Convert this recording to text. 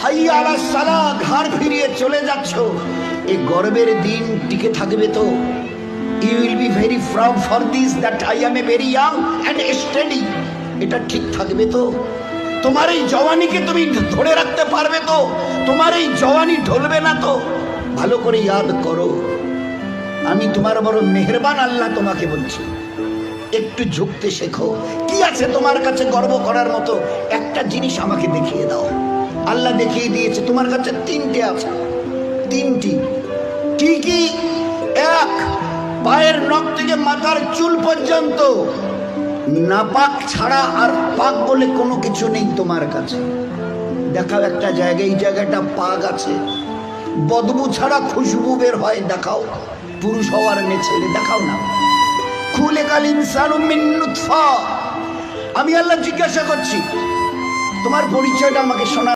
হাইয়া আলাস সালাহ, ঘাড় ফিরিয়ে চলে যাচ্ছ, এই গর্বের দিন টিকে থাকবে তো? You will be very proud for this that I am a very young and steady. এটা ঠিক থাকবে তো? তোমার এই জওয়ানিকে তুমি ধরে রাখতে পারবে তো? তোমার এই জওয়ানি ঢলবে না তো? ভালো করে ইয়াদ করো, আমি তোমার বড় মেহেরবান আল্লাহ তোমাকে বলছি, একটু ঝুঁকতে শেখো। কি আছে তোমার কাছে গর্ব করার মতো? একটা জিনিস আমাকে দেখিয়ে দাও। আল্লাহ দেখিয়ে দিয়েছে তোমার কাছে তিনটে আছে, তিনটি। কি কি? এক, পায়ের নখ থেকে মাথার চুল পর্যন্ত নাপাক ছাড়া আর পাক বলে কোনো কিছু নেই তোমার কাছে। দেখাও একটা জায়গায়, এই জায়গাটা পাক আছে, বদবু ছাড়া খুশবু বের হয়, দেখাও। পুরুষ হওয়ার মেয়ে ছেলে, দেখাও না। খুলিকাল ইনসানু মিন নুতফা। আমি আল্লাহ জিজ্ঞাসা করছি, তোমার পরিচয়টা আমাকে শোনা।